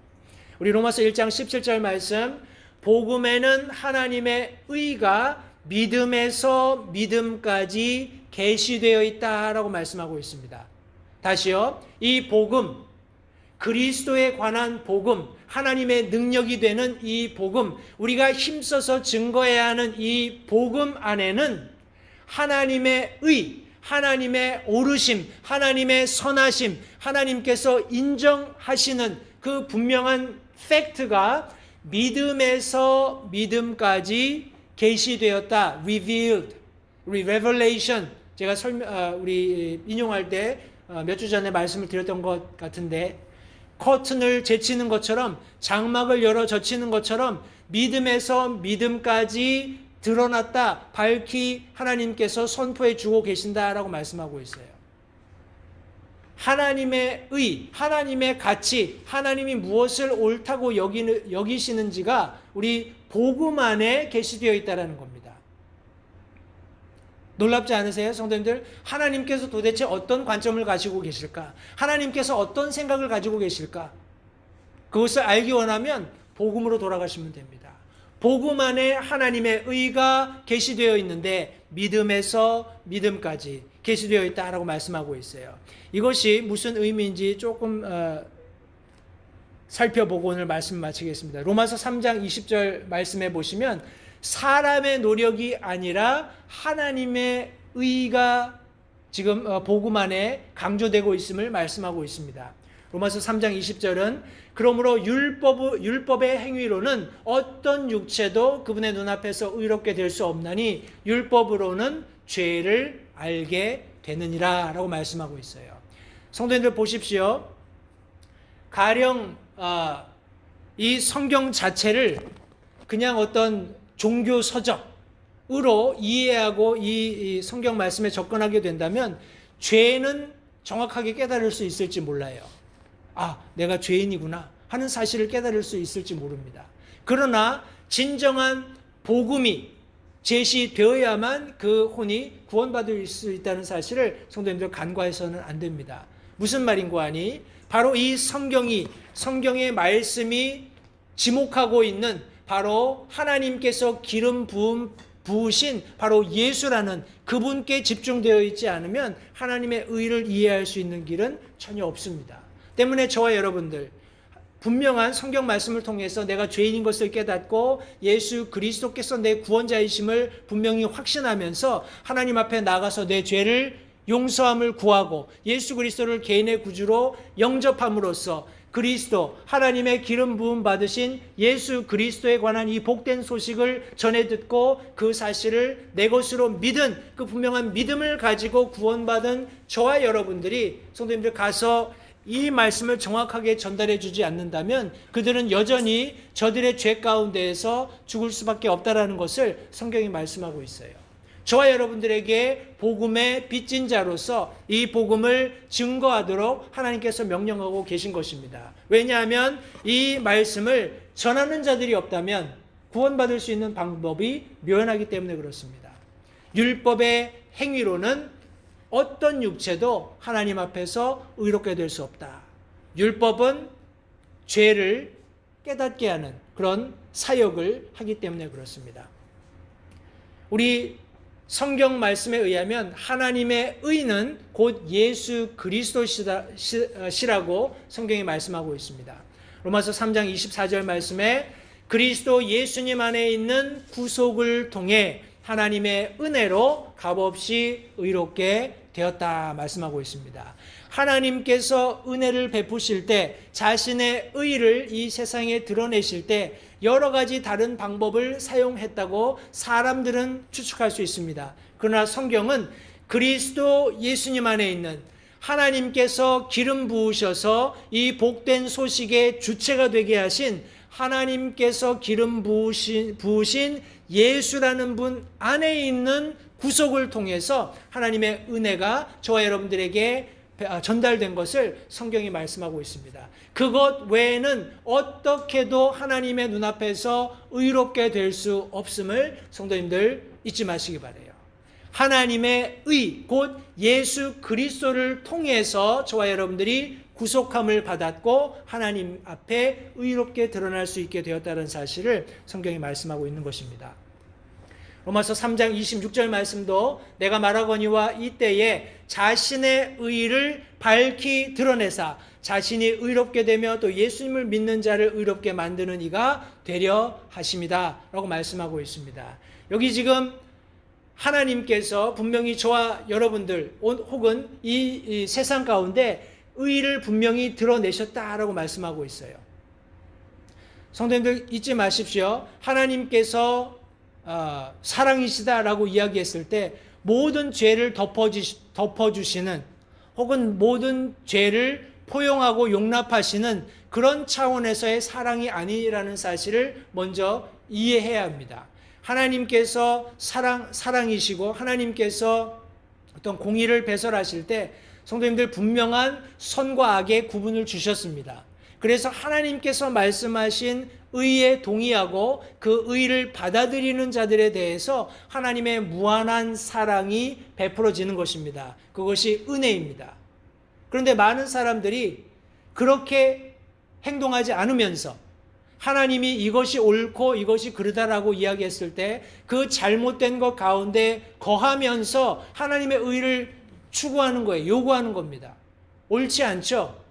우리 로마서 1장 17절 말씀, 복음에는 하나님의 의가 믿음에서 믿음까지 계시되어 있다라고 말씀하고 있습니다. 다시요, 이 복음, 그리스도에 관한 복음, 하나님의 능력이 되는 이 복음, 우리가 힘써서 증거해야 하는 이 복음 안에는 하나님의 의, 하나님의 오르심, 하나님의 선하심, 하나님께서 인정하시는 그 분명한 팩트가 믿음에서 믿음까지 계시되었다. revealed, revelation. 제가 우리 인용할 때 몇 주 전에 말씀을 드렸던 것 같은데, 커튼을 제치는 것처럼, 장막을 열어 젖히는 것처럼 믿음에서 믿음까지 드러났다, 밝히 하나님께서 선포해 주고 계신다라고 말씀하고 있어요. 하나님의 의, 하나님의 가치, 하나님이 무엇을 옳다고 여기시는지가 우리 복음 안에 계시되어 있다는 겁니다. 놀랍지 않으세요, 성도님들? 하나님께서 도대체 어떤 관점을 가지고 계실까? 하나님께서 어떤 생각을 가지고 계실까? 그것을 알기 원하면 복음으로 돌아가시면 됩니다. 복음 안에 하나님의 의가 계시되어 있는데 믿음에서 믿음까지 계시되어 있다라고 말씀하고 있어요. 이것이 무슨 의미인지 조금 살펴보고 오늘 말씀 마치겠습니다. 로마서 3장 20절 말씀해 보시면 사람의 노력이 아니라 하나님의 의가 지금 복음 안에 강조되고 있음을 말씀하고 있습니다. 로마서 3장 20절은 그러므로 율법의 행위로는 어떤 육체도 그분의 눈앞에서 의롭게 될 수 없나니 율법으로는 죄를 알게 되느니라 라고 말씀하고 있어요. 성도님들 보십시오. 가령 이 성경 자체를 그냥 어떤 종교 서적으로 이해하고 이 성경 말씀에 접근하게 된다면 죄는 정확하게 깨달을 수 있을지 몰라요. 아, 내가 죄인이구나 하는 사실을 깨달을 수 있을지 모릅니다. 그러나 진정한 복음이 제시되어야만 그 혼이 구원받을 수 있다는 사실을 성도님들 간과해서는 안 됩니다. 무슨 말인고 하니 바로 이 성경의 말씀이 지목하고 있는 바로 하나님께서 기름 부으신 바로 예수라는 그분께 집중되어 있지 않으면 하나님의 의를 이해할 수 있는 길은 전혀 없습니다. 때문에 저와 여러분들 분명한 성경 말씀을 통해서 내가 죄인인 것을 깨닫고 예수 그리스도께서 내 구원자이심을 분명히 확신하면서 하나님 앞에 나가서 내 죄를 용서함을 구하고 예수 그리스도를 개인의 구주로 영접함으로써 그리스도 하나님의 기름 부음 받으신 예수 그리스도에 관한 이 복된 소식을 전해 듣고 그 사실을 내 것으로 믿은 그 분명한 믿음을 가지고 구원받은 저와 여러분들이 성도님들 가서 이 말씀을 정확하게 전달해 주지 않는다면 그들은 여전히 저들의 죄 가운데에서 죽을 수밖에 없다라는 것을 성경이 말씀하고 있어요. 저와 여러분들에게 복음의 빚진 자로서 이 복음을 증거하도록 하나님께서 명령하고 계신 것입니다. 왜냐하면 이 말씀을 전하는 자들이 없다면 구원받을 수 있는 방법이 묘연하기 때문에 그렇습니다. 율법의 행위로는 어떤 육체도 하나님 앞에서 의롭게 될 수 없다. 율법은 죄를 깨닫게 하는 그런 사역을 하기 때문에 그렇습니다. 우리 성경 말씀에 의하면 하나님의 의는 곧 예수 그리스도시라고 성경이 말씀하고 있습니다. 로마서 3장 24절 말씀에 그리스도 예수님 안에 있는 구속을 통해 하나님의 은혜로 값없이 의롭게 되었다 말씀하고 있습니다. 하나님께서 은혜를 베푸실 때 자신의 의를 이 세상에 드러내실 때 여러 가지 다른 방법을 사용했다고 사람들은 추측할 수 있습니다. 그러나 성경은 그리스도 예수님 안에 있는 하나님께서 기름 부으셔서 이 복된 소식의 주체가 되게 하신 하나님께서 기름 부으신 예수라는 분 안에 있는 구속을 통해서 하나님의 은혜가 저와 여러분들에게 전달된 것을 성경이 말씀하고 있습니다. 그것 외에는 어떻게도 하나님의 눈앞에서 의롭게 될 수 없음을 성도님들 잊지 마시기 바라요. 하나님의 의, 곧 예수 그리스도를 통해서 저와 여러분들이 구속함을 받았고 하나님 앞에 의롭게 드러날 수 있게 되었다는 사실을 성경이 말씀하고 있는 것입니다. 로마서 3장 26절 말씀도 내가 말하거니와 이때에 자신의 의를 밝히 드러내사 자신이 의롭게 되며 또 예수님을 믿는 자를 의롭게 만드는 이가 되려 하심이다 라고 말씀하고 있습니다. 여기 지금 하나님께서 분명히 저와 여러분들 혹은 이 세상 가운데 의를 분명히 드러내셨다라고 말씀하고 있어요. 성도님들 잊지 마십시오. 하나님께서 사랑이시다라고 이야기했을 때 모든 죄를 덮어주시는 혹은 모든 죄를 포용하고 용납하시는 그런 차원에서의 사랑이 아니라는 사실을 먼저 이해해야 합니다. 하나님께서 사랑이시고 하나님께서 어떤 공의를 배설하실 때 성도님들 분명한 선과 악의 구분을 주셨습니다. 그래서 하나님께서 말씀하신 의에 동의하고 그 의를 받아들이는 자들에 대해서 하나님의 무한한 사랑이 베풀어지는 것입니다. 그것이 은혜입니다. 그런데 많은 사람들이 그렇게 행동하지 않으면서 하나님이 이것이 옳고 이것이 그르다라고 이야기했을 때 그 잘못된 것 가운데 거하면서 하나님의 의를 추구하는 거예요. 요구하는 겁니다. 옳지 않죠?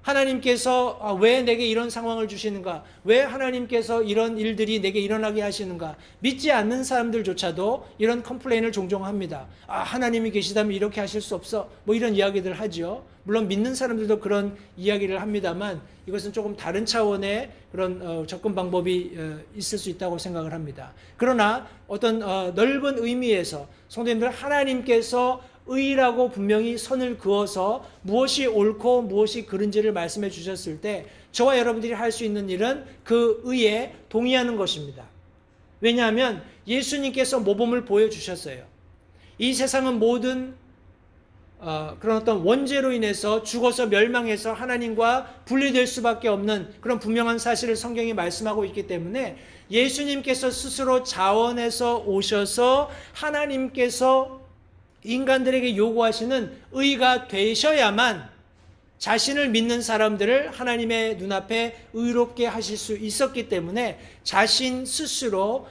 하나님께서 왜 내게 이런 상황을 주시는가? 왜 하나님께서 이런 일들이 내게 일어나게 하시는가? 믿지 않는 사람들조차도 이런 컴플레인을 종종 합니다. 하나님이 계시다면 이렇게 하실 수 없어. 뭐 이런 이야기들 하죠. 물론 믿는 사람들도 그런 이야기를 합니다만 이것은 조금 다른 차원의 그런 접근 방법이 있을 수 있다고 생각을 합니다. 그러나 어떤 넓은 의미에서 성도님들 하나님께서 의라고 분명히 선을 그어서 무엇이 옳고 무엇이 그른지를 말씀해 주셨을 때 저와 여러분들이 할 수 있는 일은 그 의에 동의하는 것입니다. 왜냐하면 예수님께서 모범을 보여주셨어요. 이 세상은 모든 그런 어떤 원죄로 인해서 죽어서 멸망해서 하나님과 분리될 수밖에 없는 그런 분명한 사실을 성경이 말씀하고 있기 때문에 예수님께서 스스로 자원해서 오셔서 하나님께서 인간들에게 요구하시는 의가 되셔야만 자신을 믿는 사람들을 하나님의 눈앞에 의롭게 하실 수 있었기 때문에 자신 스스로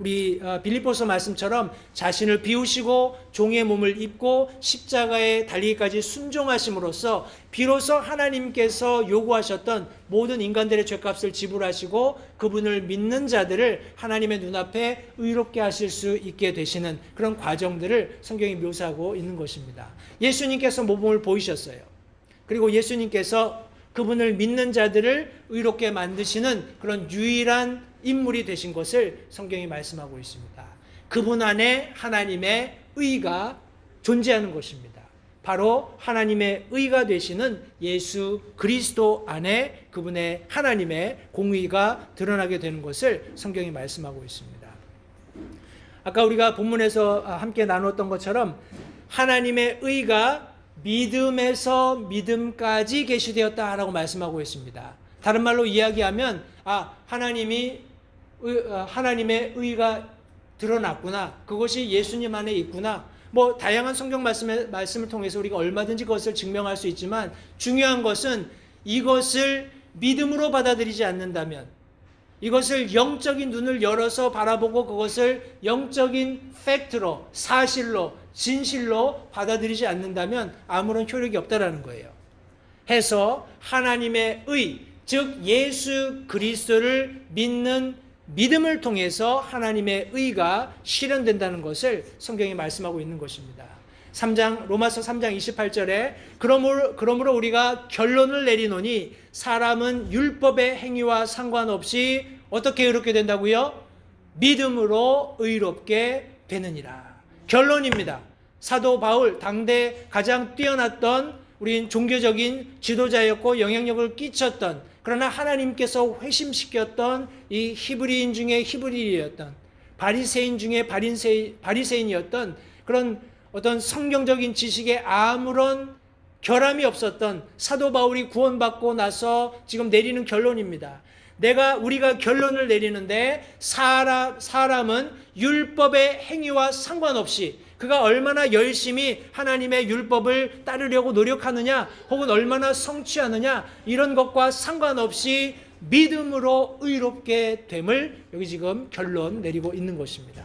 우리 빌립보서 말씀처럼 자신을 비우시고 종의 몸을 입고 십자가에 달리기까지 순종하심으로써 비로소 하나님께서 요구하셨던 모든 인간들의 죄값을 지불하시고 그분을 믿는 자들을 하나님의 눈앞에 의롭게 하실 수 있게 되시는 그런 과정들을 성경이 묘사하고 있는 것입니다. 예수님께서 모범을 보이셨어요. 그리고 예수님께서 그분을 믿는 자들을 의롭게 만드시는 그런 유일한 인물이 되신 것을 성경이 말씀하고 있습니다. 그분 안에 하나님의 의가 존재하는 것입니다. 바로 하나님의 의가 되시는 예수 그리스도 안에 그분의 하나님의 공의가 드러나게 되는 것을 성경이 말씀하고 있습니다. 아까 우리가 본문에서 함께 나눴던 것처럼 하나님의 의가 믿음에서 믿음까지 계시되었다라고 말씀하고 있습니다. 다른 말로 이야기하면 하나님의 의가 드러났구나. 그것이 예수님 안에 있구나. 뭐 다양한 성경 말씀을 통해서 우리가 얼마든지 그것을 증명할 수 있지만 중요한 것은 이것을 믿음으로 받아들이지 않는다면 이것을 영적인 눈을 열어서 바라보고 그것을 영적인 팩트로 사실로 진실로 받아들이지 않는다면 아무런 효력이 없다라는 거예요. 해서 하나님의 의, 즉 예수 그리스도를 믿는 믿음을 통해서 하나님의 의가 실현된다는 것을 성경이 말씀하고 있는 것입니다. 로마서 3장 28절에 그러므로 우리가 결론을 내리노니 사람은 율법의 행위와 상관없이 어떻게 의롭게 된다고요? 믿음으로 의롭게 되느니라. 결론입니다. 사도 바울 당대 가장 뛰어났던 우린 종교적인 지도자였고 영향력을 끼쳤던 그러나 하나님께서 회심시켰던 이 히브리인 중에 히브리인이었던 바리새인 중에 바리새인이었던 그런 어떤 성경적인 지식에 아무런 결함이 없었던 사도 바울이 구원받고 나서 지금 내리는 결론입니다. 우리가 결론을 내리는데 사람은 율법의 행위와 상관없이 그가 얼마나 열심히 하나님의 율법을 따르려고 노력하느냐 혹은 얼마나 성취하느냐 이런 것과 상관없이 믿음으로 의롭게 됨을 여기 지금 결론 내리고 있는 것입니다.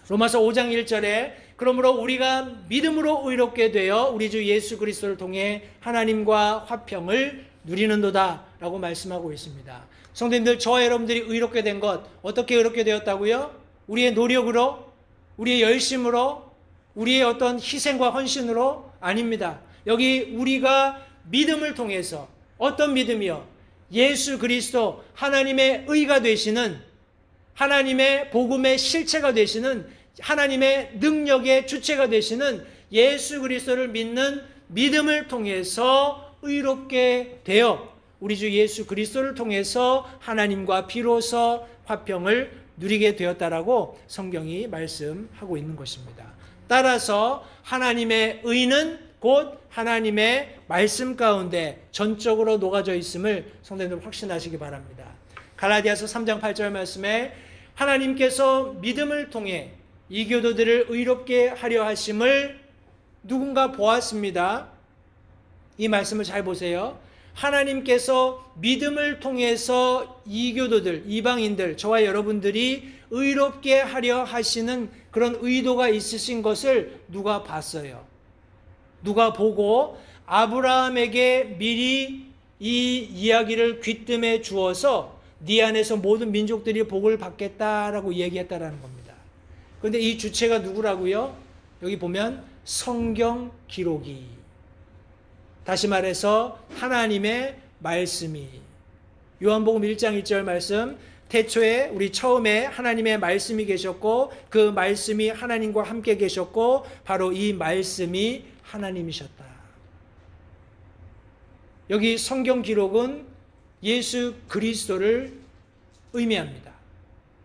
로마서 5장 1절에 그러므로 우리가 믿음으로 의롭게 되어 우리 주 예수 그리스도를 통해 하나님과 화평을 누리는도다 라고 말씀하고 있습니다. 성도님들, 저와 여러분들이 의롭게 된 것, 어떻게 의롭게 되었다고요? 우리의 노력으로, 우리의 열심으로, 우리의 어떤 희생과 헌신으로? 아닙니다. 여기 우리가 믿음을 통해서, 어떤 믿음이요? 예수 그리스도 하나님의 의가 되시는, 하나님의 복음의 실체가 되시는, 하나님의 능력의 주체가 되시는 예수 그리스도를 믿는 믿음을 통해서 의롭게 되어 우리 주 예수 그리스도를 통해서 하나님과 비로소 화평을 누리게 되었다라고 성경이 말씀하고 있는 것입니다. 따라서 하나님의 의는 곧 하나님의 말씀 가운데 전적으로 녹아져 있음을 성도님들 확신하시기 바랍니다. 갈라디아서 3장 8절 말씀에 하나님께서 믿음을 통해 이교도들을 의롭게 하려 하심을 누군가 보았습니다. 이 말씀을 잘 보세요. 하나님께서 믿음을 통해서 이교도들, 이방인들, 저와 여러분들이 의롭게 하려 하시는 그런 의도가 있으신 것을 누가 봤어요? 누가 보고 아브라함에게 미리 이 이야기를 귀뜸해 주어서 네 안에서 모든 민족들이 복을 받겠다라고 얘기했다라는 겁니다. 그런데 이 주체가 누구라고요? 여기 보면 성경 기록이, 다시 말해서 하나님의 말씀이, 요한복음 1장 1절 말씀, 태초에 우리 처음에 하나님의 말씀이 계셨고 그 말씀이 하나님과 함께 계셨고 바로 이 말씀이 하나님이셨다. 여기 성경 기록은 예수 그리스도를 의미합니다.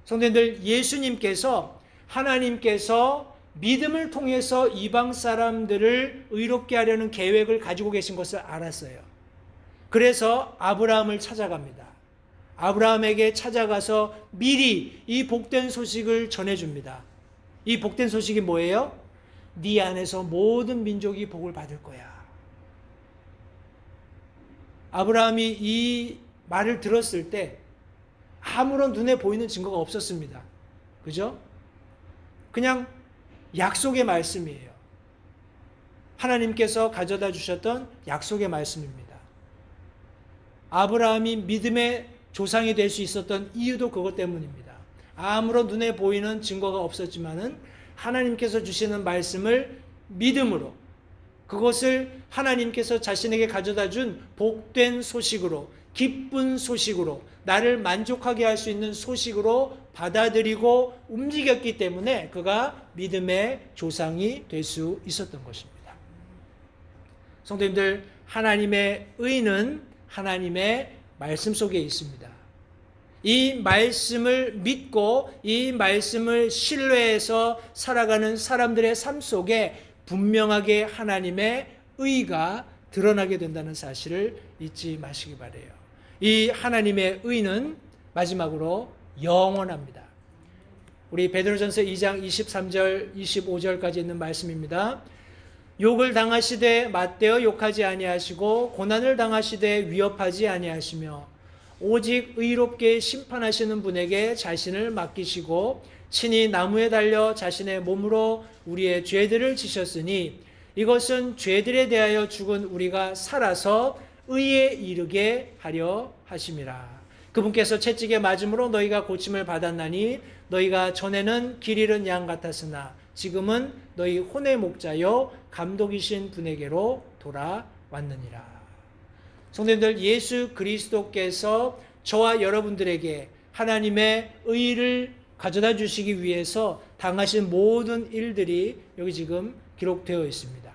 성도님들, 예수님께서 하나님께서 믿음을 통해서 이방 사람들을 의롭게 하려는 계획을 가지고 계신 것을 알았어요. 그래서 아브라함을 찾아갑니다. 아브라함에게 찾아가서 미리 이 복된 소식을 전해줍니다. 이 복된 소식이 뭐예요? 네 안에서 모든 민족이 복을 받을 거야. 아브라함이 이 말을 들었을 때 아무런 눈에 보이는 증거가 없었습니다. 그죠? 그냥 약속의 말씀이에요. 하나님께서 가져다 주셨던 약속의 말씀입니다. 아브라함이 믿음의 조상이 될 수 있었던 이유도 그것 때문입니다. 아무런 눈에 보이는 증거가 없었지만은 하나님께서 주시는 말씀을 믿음으로, 그것을 하나님께서 자신에게 가져다 준 복된 소식으로, 기쁜 소식으로, 나를 만족하게 할 수 있는 소식으로 받아들이고 움직였기 때문에 그가 믿음의 조상이 될 수 있었던 것입니다. 성도님들, 하나님의 의는 하나님의 말씀 속에 있습니다. 이 말씀을 믿고 이 말씀을 신뢰해서 살아가는 사람들의 삶 속에 분명하게 하나님의 의가 드러나게 된다는 사실을 잊지 마시기 바라요. 이 하나님의 의는 마지막으로 영원합니다. 우리 베드로전서 2장 23절 25절까지 있는 말씀입니다. 욕을 당하시되 맞대어 욕하지 아니하시고 고난을 당하시되 위협하지 아니하시며 오직 의롭게 심판하시는 분에게 자신을 맡기시고 친히 나무에 달려 자신의 몸으로 우리의 죄들을 지셨으니 이것은 죄들에 대하여 죽은 우리가 살아서 의에 이르게 하려 하심이라. 그분께서 채찍에 맞음으로 너희가 고침을 받았나니 너희가 전에는 길 잃은 양 같았으나 지금은 너희 혼의 목자여 감독이신 분에게로 돌아왔느니라. 성도님들, 예수 그리스도께서 저와 여러분들에게 하나님의 의를 가져다 주시기 위해서 당하신 모든 일들이 여기 지금 기록되어 있습니다.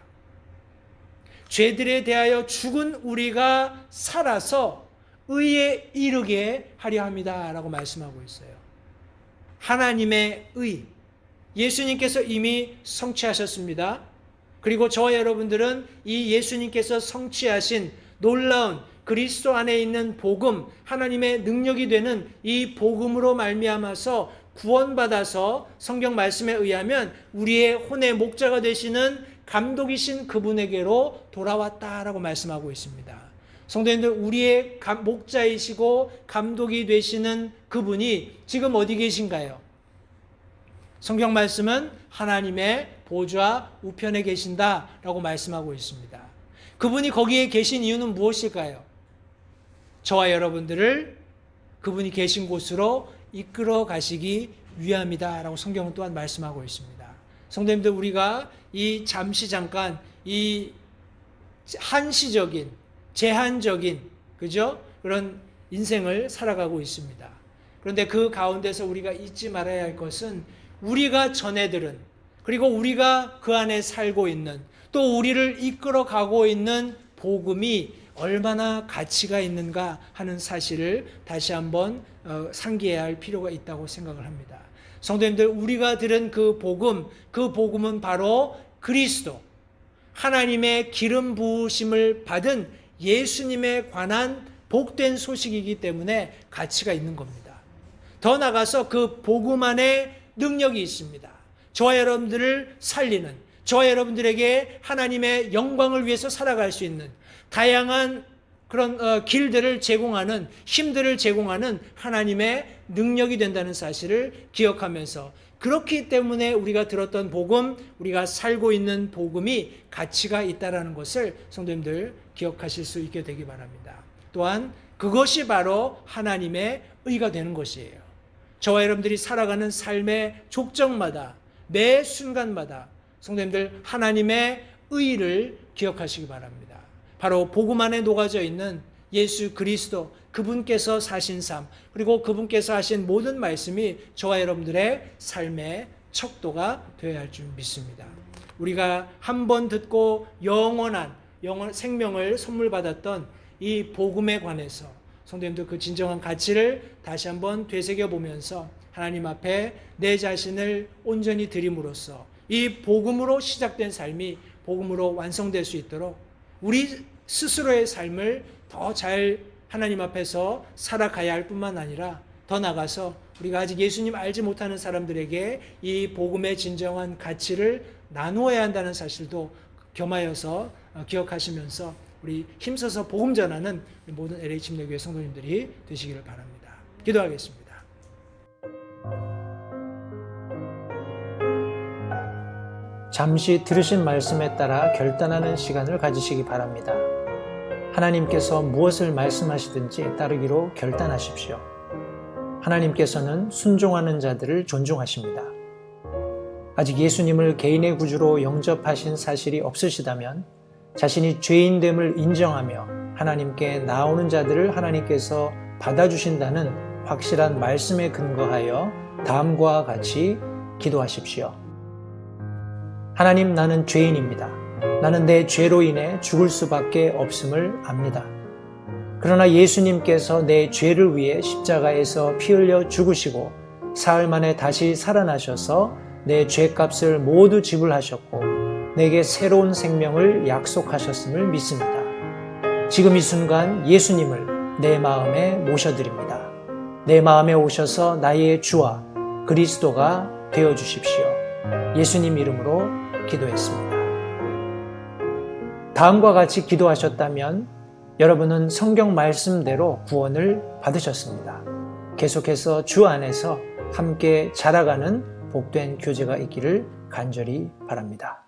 죄들에 대하여 죽은 우리가 살아서 의에 이르게 하려 합니다 라고 말씀하고 있어요. 하나님의 의, 예수님께서 이미 성취하셨습니다. 그리고 저와 여러분들은 이 예수님께서 성취하신 놀라운 그리스도 안에 있는 복음, 하나님의 능력이 되는 이 복음으로 말미암아서 구원받아서 성경 말씀에 의하면 우리의 혼의 목자가 되시는 감독이신 그분에게로 돌아왔다라고 말씀하고 있습니다. 성도님들, 우리의 목자이시고 감독이 되시는 그분이 지금 어디 계신가요? 성경 말씀은 하나님의 보좌 우편에 계신다라고 말씀하고 있습니다. 그분이 거기에 계신 이유는 무엇일까요? 저와 여러분들을 그분이 계신 곳으로 이끌어 가시기 위함이다라고 성경은 또한 말씀하고 있습니다. 성도님들, 우리가 이 잠시 잠깐 이 한시적인 제한적인 그죠? 그런 인생을 살아가고 있습니다. 그런데 그 가운데서 우리가 잊지 말아야 할 것은 우리가 전해들은 그리고 우리가 그 안에 살고 있는 또 우리를 이끌어 가고 있는 복음이 얼마나 가치가 있는가 하는 사실을 다시 한번 상기해야 할 필요가 있다고 생각을 합니다. 성도님들, 우리가 들은 그 복음은 바로 그리스도, 하나님의 기름 부으심을 받은 예수님에 관한 복된 소식이기 때문에 가치가 있는 겁니다. 더 나아가서 그 복음 안에 능력이 있습니다. 저와 여러분들을 살리는, 저와 여러분들에게 하나님의 영광을 위해서 살아갈 수 있는 다양한 그런 길들을 제공하는, 힘들을 제공하는 하나님의 능력이 된다는 사실을 기억하면서, 그렇기 때문에 우리가 들었던 복음, 우리가 살고 있는 복음이 가치가 있다는 것을 성도님들 기억하실 수 있게 되기 바랍니다. 또한 그것이 바로 하나님의 의가 되는 것이에요. 저와 여러분들이 살아가는 삶의 족적마다, 매 순간마다 성도님들 하나님의 의를 기억하시기 바랍니다. 바로 복음 안에 녹아져 있는 예수 그리스도, 그분께서 사신 삶, 그리고 그분께서 하신 모든 말씀이 저와 여러분들의 삶의 척도가 되어야 할 줄 믿습니다. 우리가 한 번 듣고 영원한 생명을 선물 받았던 이 복음에 관해서 성도님들 그 진정한 가치를 다시 한번 되새겨 보면서 하나님 앞에 내 자신을 온전히 드림으로써 이 복음으로 시작된 삶이 복음으로 완성될 수 있도록 우리 스스로의 삶을 더 잘 하나님 앞에서 살아가야 할 뿐만 아니라 더 나아가서 우리가 아직 예수님 알지 못하는 사람들에게 이 복음의 진정한 가치를 나누어야 한다는 사실도 겸하여서 기억하시면서 우리 힘써서 복음 전하는 모든 LH 침례교회 성도님들이 되시기를 바랍니다. 기도하겠습니다. 잠시 들으신 말씀에 따라 결단하는 시간을 가지시기 바랍니다. 하나님께서 무엇을 말씀하시든지 따르기로 결단하십시오. 하나님께서는 순종하는 자들을 존중하십니다. 아직 예수님을 개인의 구주로 영접하신 사실이 없으시다면 자신이 죄인됨을 인정하며 하나님께 나오는 자들을 하나님께서 받아주신다는 확실한 말씀에 근거하여 다음과 같이 기도하십시오. 하나님, 나는 죄인입니다. 나는 내 죄로 인해 죽을 수밖에 없음을 압니다. 그러나 예수님께서 내 죄를 위해 십자가에서 피 흘려 죽으시고 사흘 만에 다시 살아나셔서 내 죄값을 모두 지불하셨고 내게 새로운 생명을 약속하셨음을 믿습니다. 지금 이 순간 예수님을 내 마음에 모셔드립니다. 내 마음에 오셔서 나의 주와 그리스도가 되어주십시오. 예수님 이름으로 기도했습니다. 다음과 같이 기도하셨다면 여러분은 성경 말씀대로 구원을 받으셨습니다. 계속해서 주 안에서 함께 자라가는 복된 교제가 있기를 간절히 바랍니다.